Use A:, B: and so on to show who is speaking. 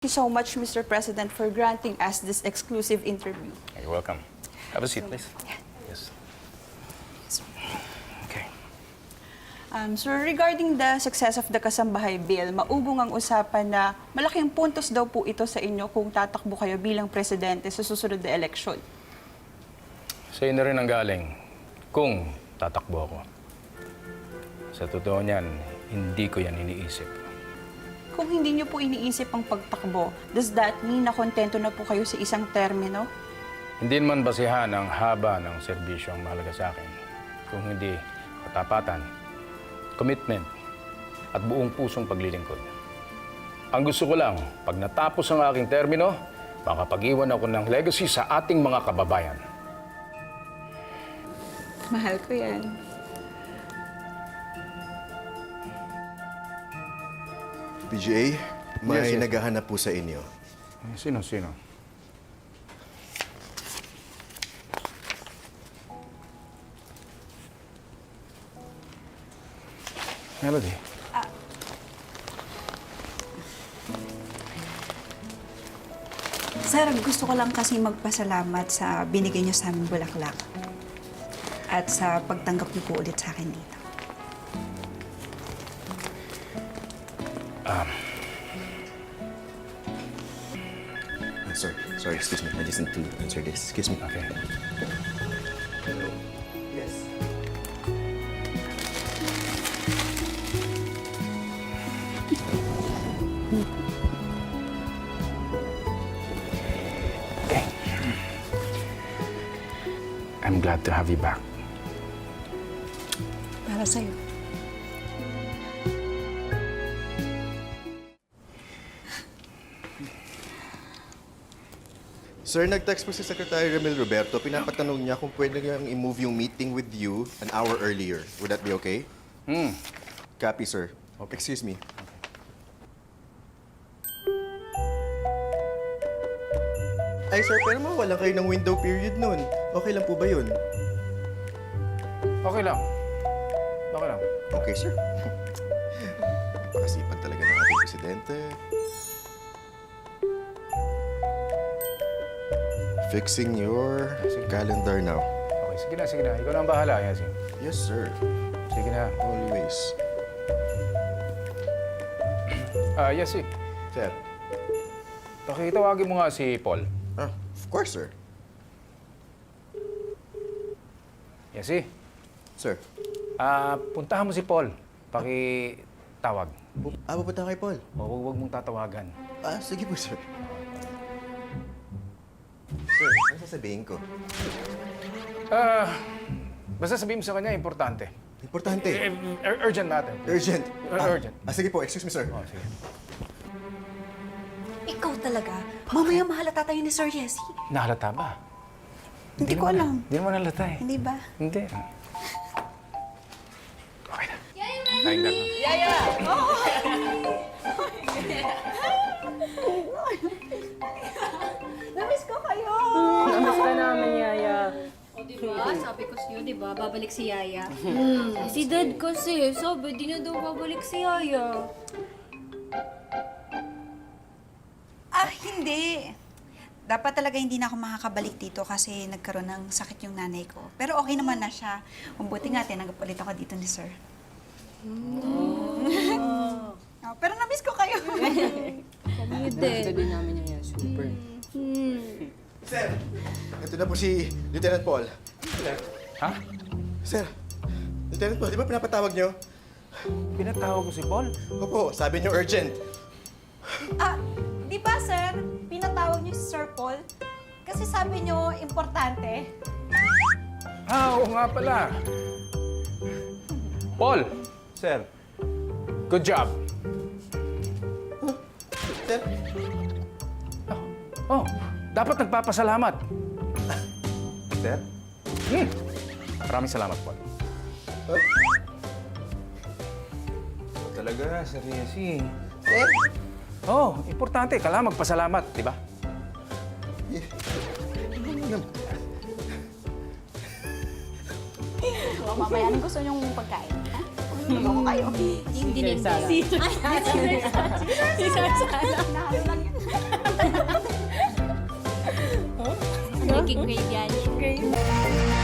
A: Thank you so much, Mr. President, for granting us this exclusive interview.
B: You're welcome. Have a seat, please. Yes. Okay.
A: Sir, regarding the success of the Kasambahay Bill, maubong ang usapan na malaking puntos daw po ito sa inyo kung tatakbo kayo bilang presidente sa susunod na eleksyon.
B: Sa'yo na rin ang galing kung tatakbo ako. Sa totoo niyan, hindi ko yan iniisip.
A: Kung hindi niyo po iniisip ang pagtakbo, does that mean na kontento na po kayo sa isang termino?
B: Hindi naman basihan ang haba ng serbisyo ang mahalaga sa akin. Kung hindi katapatan, commitment, at buong pusong paglilingkod. Ang gusto ko lang, pag natapos ang aking termino, makapag-iwan ako ng legacy sa ating mga kababayan.
A: Mahal ko yan.
C: PGA, may
B: Yes, yes.
C: naghahanap po sa inyo.
B: Sino? Melody.
D: Sir, gusto ko lang kasi magpasalamat sa binigay niyo sa aming bulaklak. At sa pagtanggap niyo po ulit sa akin dito.
C: Sorry, excuse me. I just need to answer this. Excuse me.
B: Okay.
C: Yes.
B: Okay. I'm glad to have you back.
D: Para sa'yo.
C: Sir, nag-text po si Secretary Ramil Roberto. Pinapatanong niya kung pwede niyang i-move yung meeting with you an hour earlier. Would that be okay? Copy, sir.
B: Okay.
C: Excuse me. Ay, sir, pero mawalan kayo ng window period nun. Okay lang po ba yun?
B: Okay lang. Okay lang.
C: Okay, sir. Napakasipag talaga ng ating presidente. Fixing your calendar now.
B: Okay, sige na. Ikaw na ang bahala, Yasin.
C: Yes, sir.
B: Sige na.
C: Always.
B: Yasi,
C: Sir.
B: pakitawagin mo nga si Paul.
C: Ah, of course, sir.
B: Yasi,
C: Sir.
B: puntahan mo si Paul. Pakitawag.
C: Pupunta kay Paul.
B: Huwag mong tatawagan.
C: Sige po, sir. Sir, ano sasabihin ko?
B: Basta sabihin mo sa kanya, importante.
C: Importante.
B: Urgent matter.
C: Urgent.
B: Urgent.
C: Sige po, excuse me, sir.
B: Oh, sige.
D: Ikaw talaga. Mamaya mahalata tayo ni Sir Yesi.
B: Nahalata ba?
D: Hindi ko alam.
B: Hindi mo nahalata eh.
D: Hindi ba?
B: Hindi. Okay na. Kain ka.
A: Namiss ko kayo!
E: Kamusta naman, Yaya?
F: O, diba? Sabi ko sa'yo, diba? Babalik si Yaya.
E: Si Dad kasi, sabi, di na daw babalik si Yaya.
D: Hindi. Dapat talaga hindi na ako makakabalik dito kasi nagkaroon ng sakit yung nanay ko. Pero okay naman na siya. Mabuti nga, tinanggap ulit ako dito ni Sir. Pero namiss ko kayo.
E: Kami din.
G: din namin yung yan. Super.
C: Sir, ito na po si Lieutenant Paul.
B: Ha?
C: Sir, Lieutenant Paul, di ba pinapatawag niyo?
B: Pinatawag ko si Paul?
C: Opo, sabi niyo urgent.
H: Di ba, sir? Pinatawag niyo si Sir Paul? Kasi sabi niyo, importante.
B: Oo nga pala. Paul!
C: Sir.
B: Good job.
C: Sir?
B: Oh, dapat nagpapasalamat.
C: Sir?
B: Maraming salamat, Paul. Talaga, seryosi. Oh, importante. Kailangan magpasalamat, di ba?
H: Mamaya, anong gusto niyong pagkain? Ha? Ako kayo.
F: Hindi
G: Sala.
H: Nahalo lang yun.
E: magiging grave yan. Grave?